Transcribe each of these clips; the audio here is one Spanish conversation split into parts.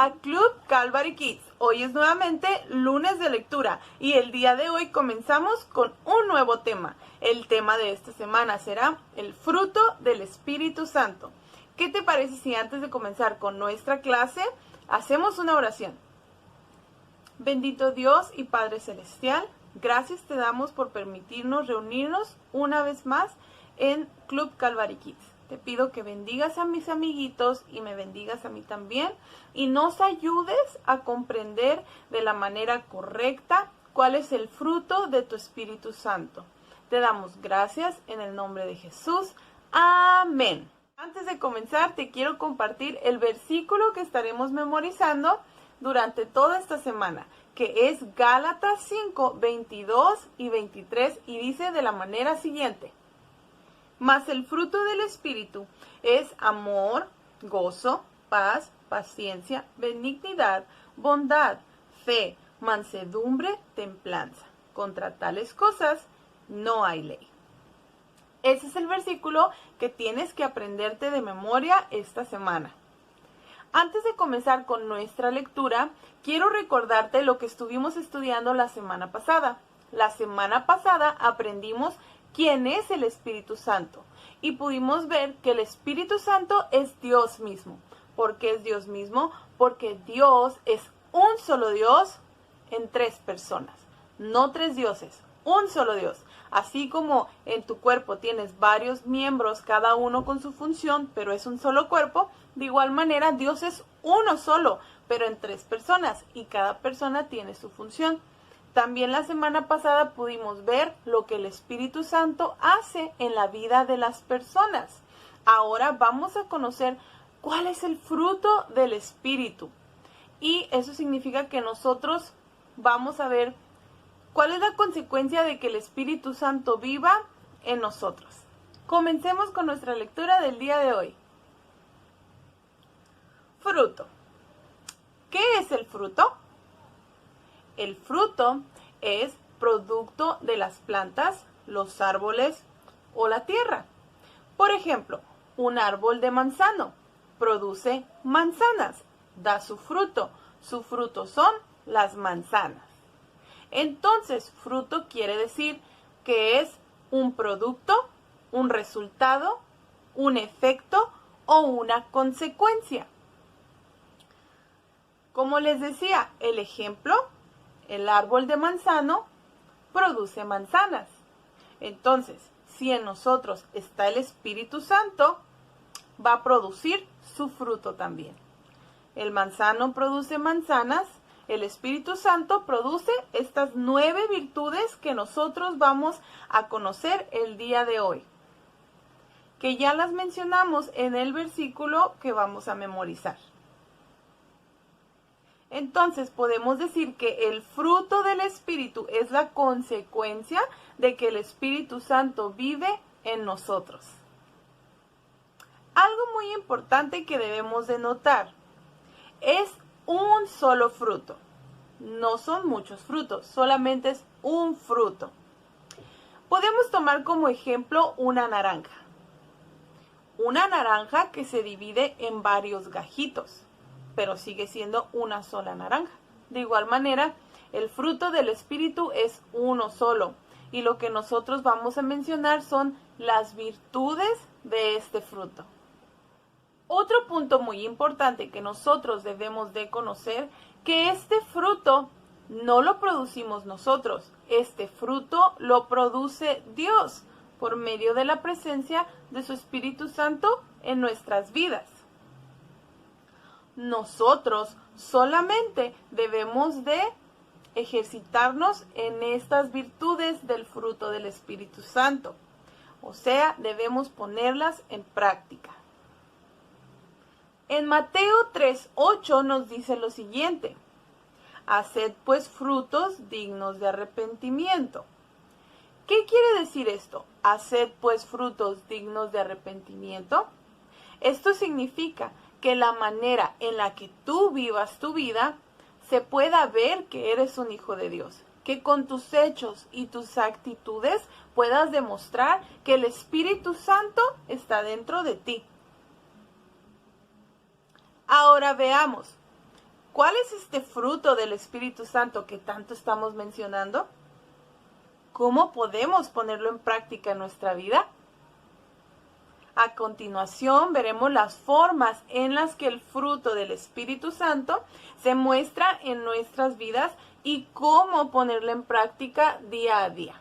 a Club Calvary Kids. Hoy es nuevamente lunes de lectura y el día de hoy comenzamos con un nuevo tema. El tema de esta semana será el fruto del Espíritu Santo. ¿Qué te parece si antes de comenzar con nuestra clase hacemos una oración? Bendito Dios y Padre Celestial, gracias te damos por permitirnos reunirnos una vez más en Club Calvary Kids. Te pido que bendigas a mis amiguitos y me bendigas a mí también y nos ayudes a comprender de la manera correcta cuál es el fruto de tu Espíritu Santo. Te damos gracias en el nombre de Jesús. Amén. Antes de comenzar, te quiero compartir el versículo que estaremos memorizando durante toda esta semana, que es Gálatas 5, 22 y 23, y dice de la manera siguiente: mas el fruto del Espíritu es amor, gozo, paz, paciencia, benignidad, bondad, fe, mansedumbre, templanza. Contra tales cosas no hay ley. Ese es el versículo que tienes que aprenderte de memoria esta semana. Antes de comenzar con nuestra lectura, quiero recordarte lo que estuvimos estudiando la semana pasada. La semana pasada aprendimos quién es el Espíritu Santo y pudimos ver que el Espíritu Santo es Dios mismo. ¿Por qué es Dios mismo? Porque Dios es un solo Dios en tres personas, no tres dioses, un solo Dios. Así como en tu cuerpo tienes varios miembros, cada uno con su función, pero es un solo cuerpo, de igual manera Dios es uno solo, pero en tres personas y cada persona tiene su función. También la semana pasada pudimos ver lo que el Espíritu Santo hace en la vida de las personas. Ahora vamos a conocer cuál es el fruto del Espíritu. Y eso significa que nosotros vamos a ver cuál es la consecuencia de que el Espíritu Santo viva en nosotros. Comencemos con nuestra lectura del día de hoy. Fruto. ¿Qué es el fruto? El fruto es producto de las plantas, los árboles o la tierra. Por ejemplo, un árbol de manzano produce manzanas, da su fruto. Su fruto son las manzanas. Entonces, fruto quiere decir que es un producto, un resultado, un efecto o una consecuencia. Como les decía, el ejemplo, el árbol de manzano produce manzanas. Entonces, si en nosotros está el Espíritu Santo, va a producir su fruto también. El manzano produce manzanas, el Espíritu Santo produce estas 9 virtudes que nosotros vamos a conocer el día de hoy, que ya las mencionamos en el versículo que vamos a memorizar. Entonces podemos decir que el fruto del Espíritu es la consecuencia de que el Espíritu Santo vive en nosotros. Algo muy importante que debemos de notar es un solo fruto. No son muchos frutos, solamente es un fruto. Podemos tomar como ejemplo una naranja. Una naranja que se divide en varios gajitos, pero sigue siendo una sola naranja. De igual manera, el fruto del Espíritu es uno solo. Y lo que nosotros vamos a mencionar son las virtudes de este fruto. Otro punto muy importante que nosotros debemos de conocer, que este fruto no lo producimos nosotros. Este fruto lo produce Dios por medio de la presencia de su Espíritu Santo en nuestras vidas. Nosotros solamente debemos de ejercitarnos en estas virtudes del fruto del Espíritu Santo. O sea, debemos ponerlas en práctica. En Mateo 3:8 nos dice lo siguiente: haced pues frutos dignos de arrepentimiento. ¿Qué quiere decir esto? Haced pues frutos dignos de arrepentimiento. Esto significa que la manera en la que tú vivas tu vida se pueda ver que eres un hijo de Dios, que con tus hechos y tus actitudes puedas demostrar que el Espíritu Santo está dentro de ti. Ahora veamos, ¿Cuál es este fruto del Espíritu Santo que tanto estamos mencionando? ¿Cómo podemos ponerlo en práctica en nuestra vida? A continuación veremos las formas en las que el fruto del Espíritu Santo se muestra en nuestras vidas y cómo ponerlo en práctica día a día.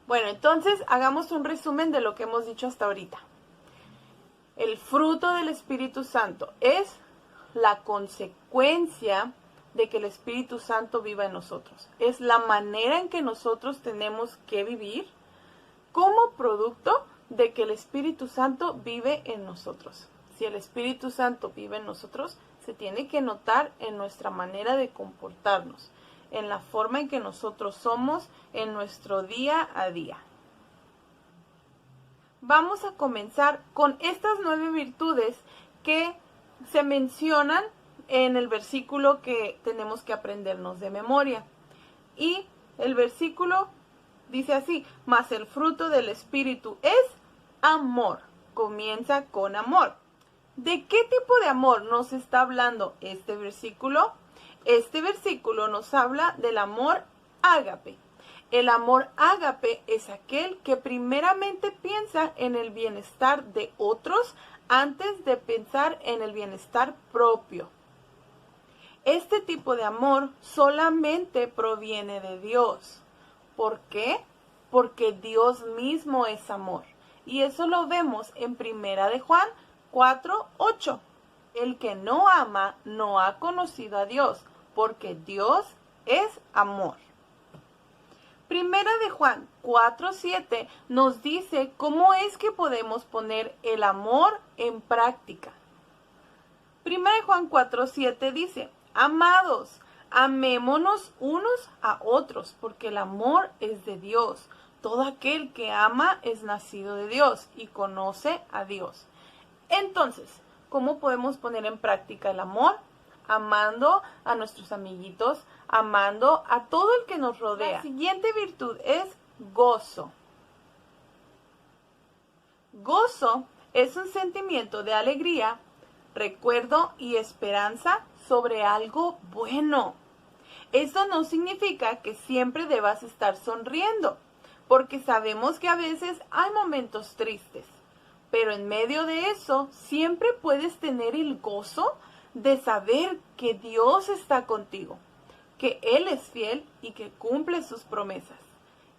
Bueno, entonces hagamos un resumen de lo que hemos dicho hasta ahorita. El fruto del Espíritu Santo es la consecuencia de que el Espíritu Santo viva en nosotros. Es la manera en que nosotros tenemos que vivir como producto de que el Espíritu Santo vive en nosotros. Si el Espíritu Santo vive en nosotros, se tiene que notar en nuestra manera de comportarnos, en la forma en que nosotros somos en nuestro día a día. Vamos a comenzar con estas 9 virtudes que se mencionan en el versículo que tenemos que aprendernos de memoria. Y el versículo dice así: mas el fruto del Espíritu es amor. Comienza con amor. ¿De qué tipo de amor nos está hablando este versículo? Este versículo nos habla del amor ágape. El amor ágape es aquel que primeramente piensa en el bienestar de otros antes de pensar en el bienestar propio. Este tipo de amor solamente proviene de Dios. ¿Por qué? Porque Dios mismo es amor. Y eso lo vemos en Primera de Juan 4:8. El que no ama no ha conocido a Dios, porque Dios es amor. Primera de Juan 4:7 nos dice cómo es que podemos poner el amor en práctica. Primera de Juan 4:7 dice: amados, amémonos unos a otros, porque el amor es de Dios. Todo aquel que ama es nacido de Dios y conoce a Dios. Entonces, ¿cómo podemos poner en práctica el amor? Amando a nuestros amiguitos, amando a todo el que nos rodea. La siguiente virtud es gozo. Gozo es un sentimiento de alegría, recuerdo y esperanza sobre algo bueno. Eso no significa que siempre debas estar sonriendo, porque sabemos que a veces hay momentos tristes, pero en medio de eso siempre puedes tener el gozo de saber que Dios está contigo, que Él es fiel y que cumple sus promesas.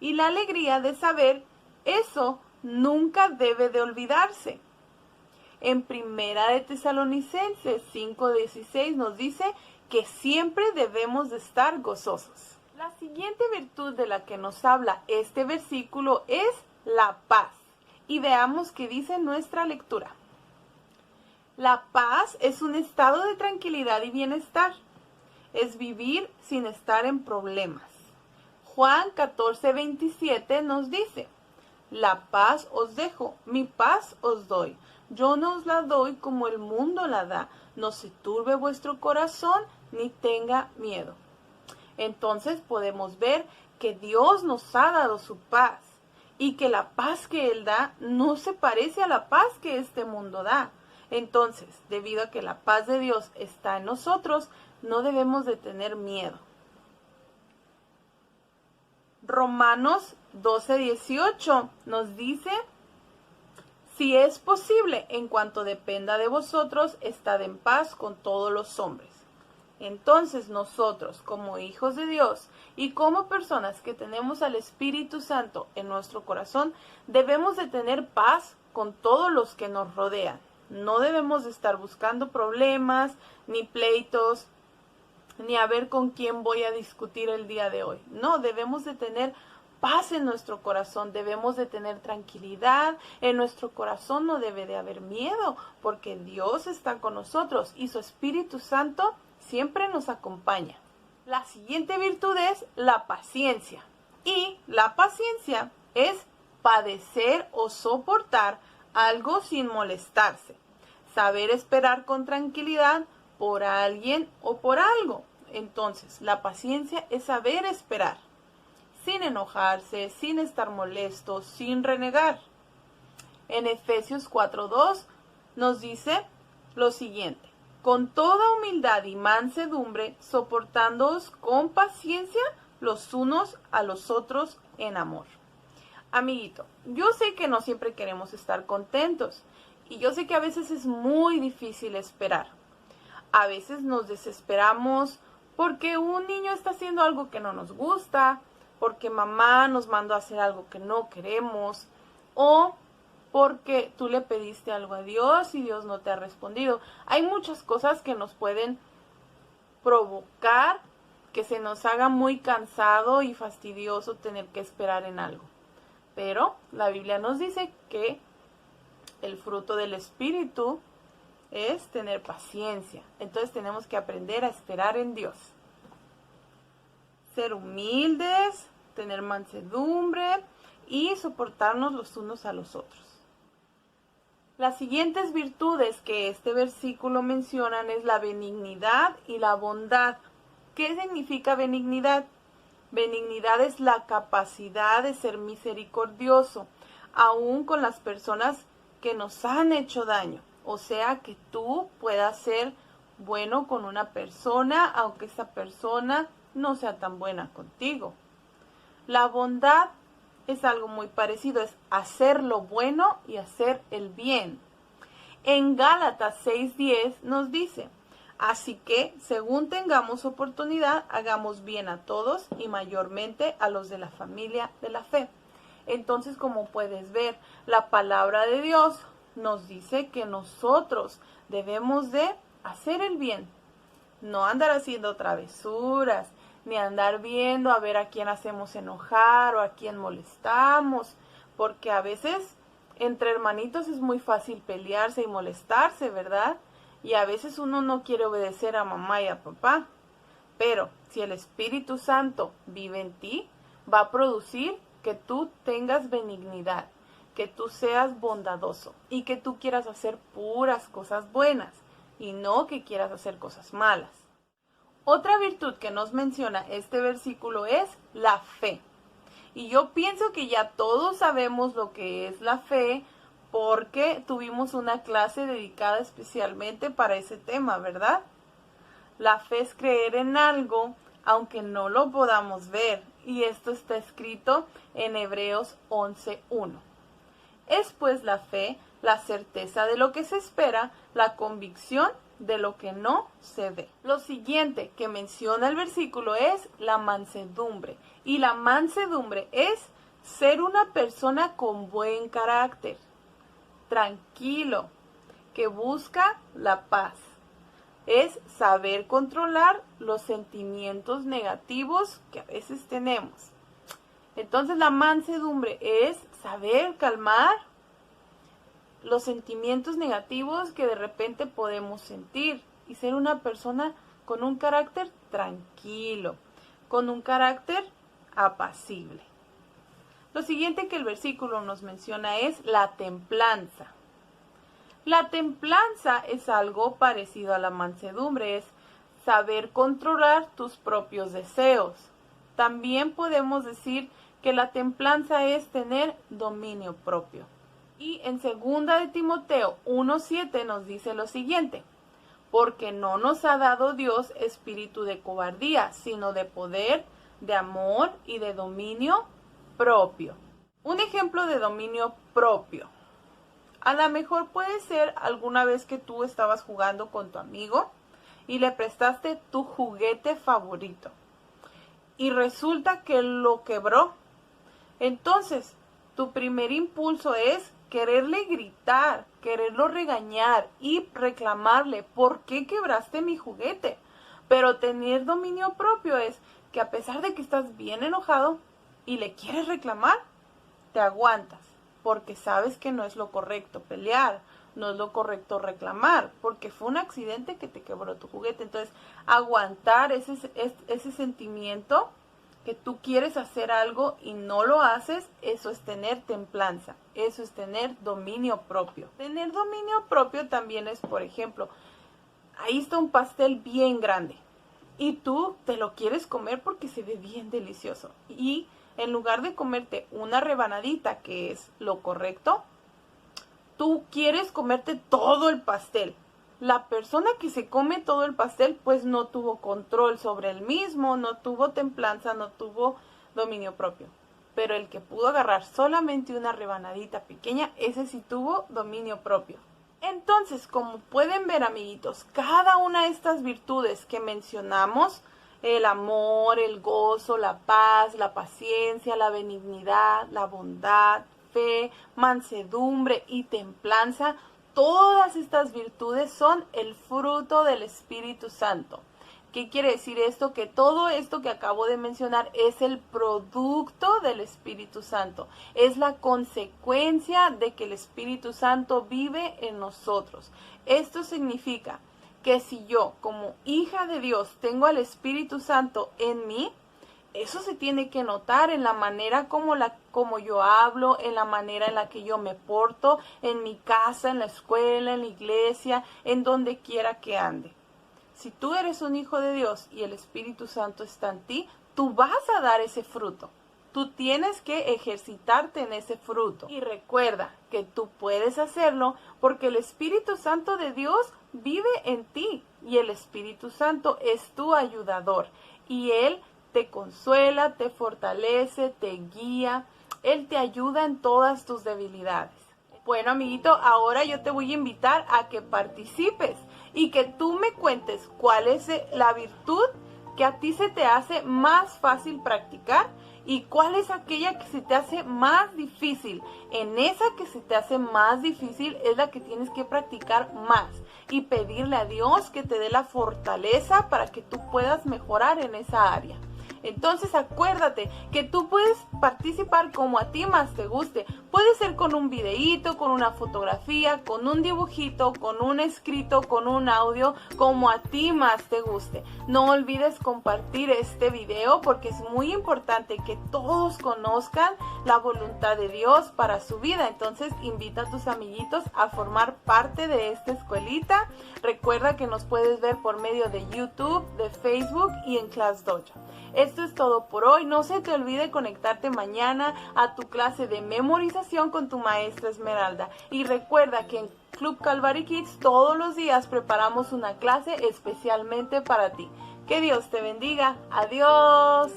Y la alegría de saber eso nunca debe de olvidarse. En Primera de Tesalonicenses 5:16 nos dice que siempre debemos de estar gozosos. La siguiente virtud de la que nos habla este versículo es la paz. Y veamos qué dice nuestra lectura. La paz es un estado de tranquilidad y bienestar. Es vivir sin estar en problemas. Juan 14:27 nos dice: la paz os dejo, mi paz os doy. Yo no os la doy como el mundo la da. No se turbe vuestro corazón ni tenga miedo. Entonces podemos ver que Dios nos ha dado su paz y que la paz que Él da no se parece a la paz que este mundo da. Entonces, debido a que la paz de Dios está en nosotros, no debemos de tener miedo. Romanos 12:18 nos dice: si es posible, en cuanto dependa de vosotros, estad en paz con todos los hombres. Entonces nosotros, como hijos de Dios y como personas que tenemos al Espíritu Santo en nuestro corazón, debemos de tener paz con todos los que nos rodean. No debemos de estar buscando problemas, ni pleitos, ni a ver con quién voy a discutir el día de hoy. No, debemos de tener paz en nuestro corazón, debemos de tener tranquilidad. En nuestro corazón no debe de haber miedo, porque Dios está con nosotros y su Espíritu Santo siempre nos acompaña. La siguiente virtud es la paciencia. Y la paciencia es padecer o soportar algo sin molestarse. Saber esperar con tranquilidad por alguien o por algo. Entonces, la paciencia es saber esperar, sin enojarse, sin estar molesto, sin renegar. En Efesios 4:2 nos dice lo siguiente: con toda humildad y mansedumbre, soportándoos con paciencia los unos a los otros en amor. Amiguito, yo sé que no siempre queremos estar contentos y yo sé que a veces es muy difícil esperar. A veces nos desesperamos porque un niño está haciendo algo que no nos gusta, porque mamá nos mandó a hacer algo que no queremos, o porque tú le pediste algo a Dios y Dios no te ha respondido. Hay muchas cosas que nos pueden provocar que se nos haga muy cansado y fastidioso tener que esperar en algo. Pero la Biblia nos dice que el fruto del Espíritu es tener paciencia. Entonces tenemos que aprender a esperar en Dios. Ser humildes, tener mansedumbre y soportarnos los unos a los otros. Las siguientes virtudes que este versículo mencionan es la benignidad y la bondad. ¿Qué significa benignidad? Benignidad es la capacidad de ser misericordioso, aún con las personas que nos han hecho daño. O sea, que tú puedas ser bueno con una persona, aunque esa persona no sea tan buena contigo. La bondad es algo muy parecido, es hacer lo bueno y hacer el bien. En Gálatas 6:10 nos dice: así que, según tengamos oportunidad, hagamos bien a todos y mayormente a los de la familia de la fe. Entonces, como puedes ver, la palabra de Dios nos dice que nosotros debemos de hacer el bien, no andar haciendo travesuras, ni andar viendo a ver a quién hacemos enojar o a quién molestamos, porque a veces entre hermanitos es muy fácil pelearse y molestarse, ¿verdad? Y a veces uno no quiere obedecer a mamá y a papá, pero si el Espíritu Santo vive en ti, va a producir que tú tengas benignidad, que tú seas bondadoso y que tú quieras hacer puras cosas buenas y no que quieras hacer cosas malas. Otra virtud que nos menciona este versículo es la fe. Y yo pienso que ya todos sabemos lo que es la fe porque tuvimos una clase dedicada especialmente para ese tema, ¿verdad? La fe es creer en algo aunque no lo podamos ver, y esto está escrito en Hebreos 11:1. Es pues la fe, la certeza de lo que se espera, la convicción de lo que no se ve. Lo siguiente que menciona el versículo es la mansedumbre. Y la mansedumbre es ser una persona con buen carácter, tranquilo, que busca la paz. Es saber controlar los sentimientos negativos que a veces tenemos. Entonces la mansedumbre es saber calmar los sentimientos negativos que de repente podemos sentir y ser una persona con un carácter tranquilo, con un carácter apacible. Lo siguiente que el versículo nos menciona es la templanza. La templanza es algo parecido a la mansedumbre, es saber controlar tus propios deseos. También podemos decir que la templanza es tener dominio propio. Y en 2 de Timoteo 1:7 nos dice lo siguiente: porque no nos ha dado Dios espíritu de cobardía, sino de poder, de amor y de dominio propio. Un ejemplo de dominio propio. A lo mejor puede ser alguna vez que tú estabas jugando con tu amigo y le prestaste tu juguete favorito y resulta que lo quebró. Entonces, tu primer impulso es quererle gritar, quererlo regañar y reclamarle: ¿por qué quebraste mi juguete? Pero tener dominio propio es que a pesar de que estás bien enojado y le quieres reclamar, te aguantas, porque sabes que no es lo correcto pelear, no es lo correcto reclamar, porque fue un accidente que te quebró tu juguete. Entonces, aguantar ese sentimiento que tú quieres hacer algo y no lo haces, eso es tener templanza, eso es tener dominio propio. Tener dominio propio también es, por ejemplo, ahí está un pastel bien grande y tú te lo quieres comer porque se ve bien delicioso, y en lugar de comerte una rebanadita, que es lo correcto, tú quieres comerte todo el pastel. La persona que se come todo el pastel pues no tuvo control sobre el mismo, no tuvo templanza, no tuvo dominio propio. Pero el que pudo agarrar solamente una rebanadita pequeña, ese sí tuvo dominio propio. Entonces, como pueden ver, amiguitos, cada una de estas virtudes que mencionamos, el amor, el gozo, la paz, la paciencia, la benignidad, la bondad, fe, mansedumbre y templanza, todas estas virtudes son el fruto del Espíritu Santo. ¿Qué quiere decir esto? Que todo esto que acabo de mencionar es el producto del Espíritu Santo. Es la consecuencia de que el Espíritu Santo vive en nosotros. Esto significa que si yo, como hija de Dios, tengo al Espíritu Santo en mí, eso se tiene que notar en la manera como yo hablo, en la manera en la que yo me porto, en mi casa, en la escuela, en la iglesia, en donde quiera que ande. Si tú eres un hijo de Dios y el Espíritu Santo está en ti, tú vas a dar ese fruto. Tú tienes que ejercitarte en ese fruto. Y recuerda que tú puedes hacerlo porque el Espíritu Santo de Dios vive en ti. Y el Espíritu Santo es tu ayudador. Y Él te consuela, te fortalece, te guía. Él te ayuda en todas tus debilidades. Bueno, amiguito, ahora yo te voy a invitar a que participes y que tú me cuentes cuál es la virtud que a ti se te hace más fácil practicar y cuál es aquella que se te hace más difícil. En esa que se te hace más difícil es la que tienes que practicar más y pedirle a Dios que te dé la fortaleza para que tú puedas mejorar en esa área. Entonces acuérdate que tú puedes participar como a ti más te guste. Puede ser con un videíto, con una fotografía, con un dibujito, con un escrito, con un audio, como a ti más te guste. No olvides compartir este video porque es muy importante que todos conozcan la voluntad de Dios para su vida. Entonces invita a tus amiguitos a formar parte de esta escuelita. Recuerda que nos puedes ver por medio de YouTube, de Facebook y en Class Dojo. Esto es todo por hoy. No se te olvide conectarte mañana a tu clase de memorización con tu maestra Esmeralda. Y recuerda que en Club Calvary Kids todos los días preparamos una clase especialmente para ti. Que Dios te bendiga. Adiós.